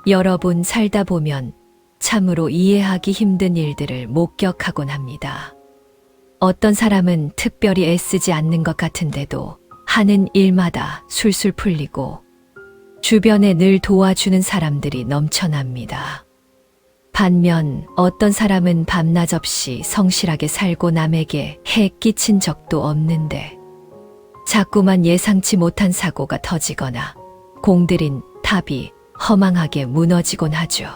여러분 살다 보면 참으로 이해하기 힘든 일들을 목격하곤 합니다. 어떤 사람은 특별히 애쓰지 않는 것 같은데도 하는 일마다 술술 풀리고 주변에 늘 도와주는 사람들이 넘쳐납니다. 반면 어떤 사람은 밤낮 없이 성실하게 살고 남에게 해 끼친 적도 없는데 자꾸만 예상치 못한 사고가 터지거나 공들인 탑이 허망하게 무너지곤 하죠.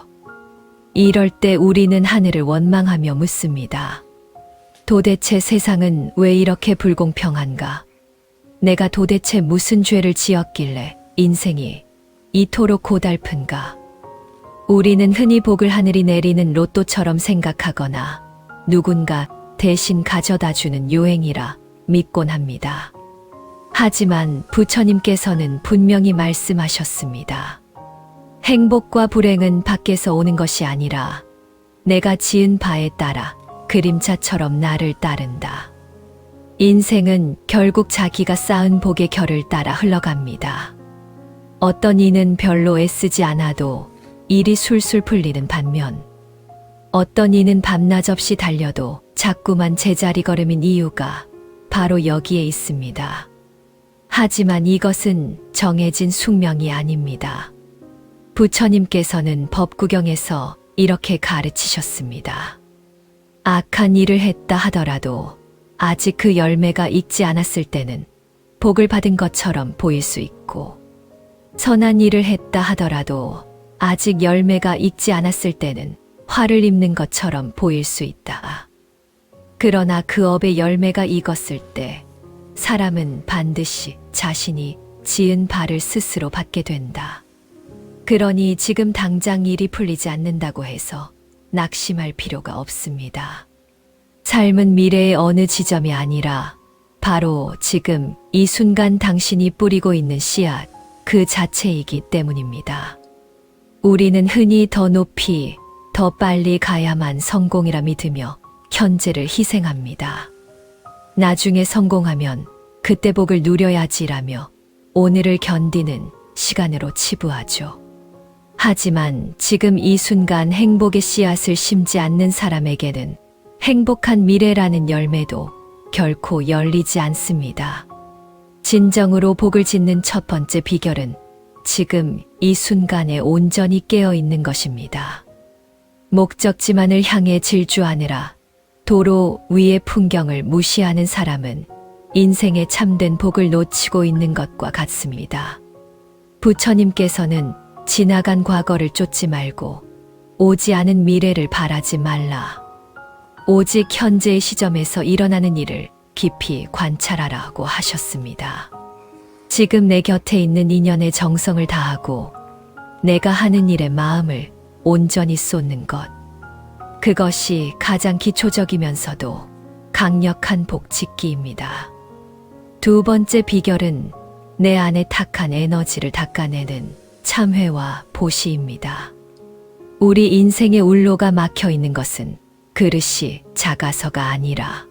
이럴 때 우리는 하늘을 원망하며 묻습니다. 도대체 세상은 왜 이렇게 불공평한가? 내가 도대체 무슨 죄를 지었길래 인생이 이토록 고달픈가? 우리는 흔히 복을 하늘이 내리는 로또처럼 생각하거나 누군가 대신 가져다 주는 요행이라 믿곤 합니다. 하지만 부처님께서는 분명히 말씀하셨습니다. 행복과 불행은 밖에서 오는 것이 아니라 내가 지은 바에 따라 그림자처럼 나를 따른다. 인생은 결국 자기가 쌓은 복의 결을 따라 흘러갑니다. 어떤 이는 별로 애쓰지 않아도 일이 술술 풀리는 반면 어떤 이는 밤낮 없이 달려도 자꾸만 제자리 걸음인 이유가 바로 여기에 있습니다. 하지만 이것은 정해진 숙명이 아닙니다. 부처님께서는 법구경에서 이렇게 가르치셨습니다. 악한 일을 했다 하더라도 아직 그 열매가 익지 않았을 때는 복을 받은 것처럼 보일 수 있고 선한 일을 했다 하더라도 아직 열매가 익지 않았을 때는 화를 입는 것처럼 보일 수 있다. 그러나 그 업의 열매가 익었을 때 사람은 반드시 자신이 지은 바를 스스로 받게 된다. 그러니 지금 당장 일이 풀리지 않는다고 해서 낙심할 필요가 없습니다. 삶은 미래의 어느 지점이 아니라 바로 지금 이 순간 당신이 뿌리고 있는 씨앗 그 자체이기 때문입니다. 우리는 흔히 더 높이, 더 빨리 가야만 성공이라 믿으며 현재를 희생합니다. 나중에 성공하면 그때 복을 누려야지라며 오늘을 견디는 시간으로 치부하죠. 하지만 지금 이 순간 행복의 씨앗을 심지 않는 사람에게는 행복한 미래라는 열매도 결코 열리지 않습니다. 진정으로 복을 짓는 첫 번째 비결은 지금 이 순간에 온전히 깨어 있는 것입니다. 목적지만을 향해 질주하느라 도로 위의 풍경을 무시하는 사람은 인생의 참된 복을 놓치고 있는 것과 같습니다. 부처님께서는 지나간 과거를 쫓지 말고 오지 않은 미래를 바라지 말라. 오직 현재의 시점에서 일어나는 일을 깊이 관찰하라고 하셨습니다. 지금 내 곁에 있는 인연에 정성을 다하고 내가 하는 일에 마음을 온전히 쏟는 것. 그것이 가장 기초적이면서도 강력한 복짓기입니다. 두 번째 비결은 내 안의 탁한 에너지를 닦아내는 참회와 보시입니다. 우리 인생의 울로가 막혀 있는 것은 그릇이 작아서가 아니라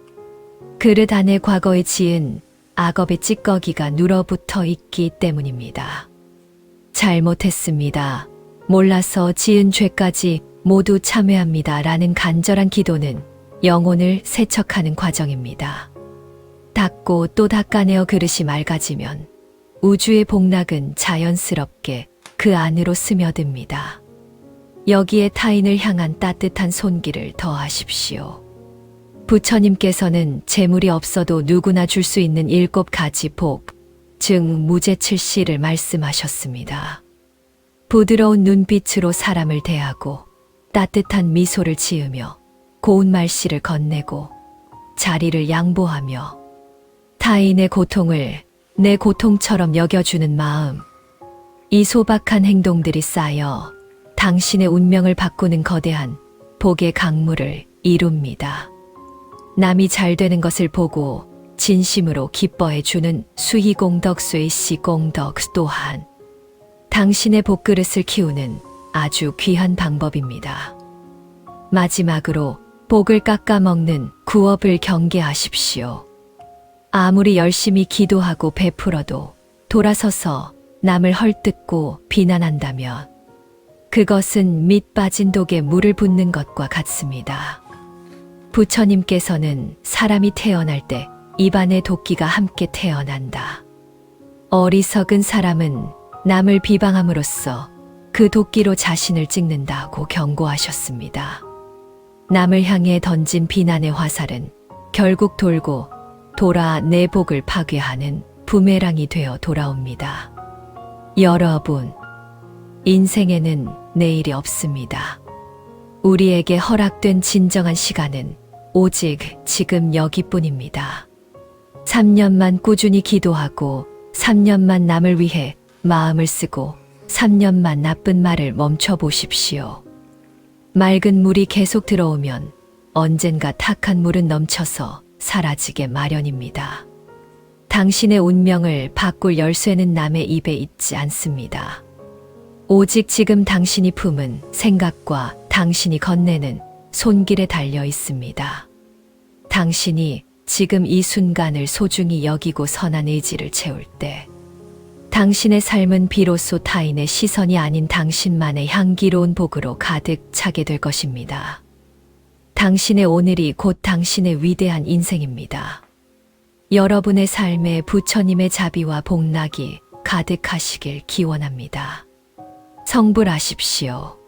그릇 안에 과거에 지은 악업의 찌꺼기가 눌어붙어 있기 때문입니다. 잘못했습니다. 몰라서 지은 죄까지 모두 참회합니다. 라는 간절한 기도는 영혼을 세척하는 과정입니다. 닦고 또 닦아내어 그릇이 맑아지면 우주의 복락은 자연스럽게 그 안으로 스며듭니다. 여기에 타인을 향한 따뜻한 손길을 더하십시오. 부처님께서는 재물이 없어도 누구나 줄 수 있는 7가지 복, 즉 무제칠시를 말씀하셨습니다. 부드러운 눈빛으로 사람을 대하고 따뜻한 미소를 지으며 고운 말씨를 건네고 자리를 양보하며 타인의 고통을 내 고통처럼 여겨주는 마음, 이 소박한 행동들이 쌓여 당신의 운명을 바꾸는 거대한 복의 강물을 이룹니다. 남이 잘 되는 것을 보고 진심으로 기뻐해 주는 수희공덕 쇠시공덕 또한 당신의 복그릇을 키우는 아주 귀한 방법입니다. 마지막으로 복을 깎아먹는 구업을 경계하십시오. 아무리 열심히 기도하고 베풀어도 돌아서서 남을 헐뜯고 비난한다면 그것은 밑 빠진 독에 물을 붓는 것과 같습니다. 부처님께서는 사람이 태어날 때 입안에 도끼가 함께 태어난다. 어리석은 사람은 남을 비방함으로써 그 도끼로 자신을 찍는다고 경고하셨습니다. 남을 향해 던진 비난의 화살은 결국 돌고 돌아 내 복을 파괴하는 부메랑이 되어 돌아옵니다. 여러분, 인생에는 내일이 없습니다. 우리에게 허락된 진정한 시간은 오직 지금 여기뿐입니다. 3년만 꾸준히 기도하고 3년만 남을 위해 마음을 쓰고 3년만 나쁜 말을 멈춰 보십시오. 맑은 물이 계속 들어오면 언젠가 탁한 물은 넘쳐서 사라지게 마련입니다. 당신의 운명을 바꿀 열쇠는 남의 입에 있지 않습니다. 오직 지금 당신이 품은 생각과 당신이 건네는 손길에 달려 있습니다. 당신이 지금 이 순간을 소중히 여기고 선한 의지를 채울 때 당신의 삶은 비로소 타인의 시선이 아닌 당신만의 향기로운 복으로 가득 차게 될 것입니다. 당신의 오늘이 곧 당신의 위대한 인생입니다. 여러분의 삶에 부처님의 자비와 복락이 가득하시길 기원합니다. 성불하십시오.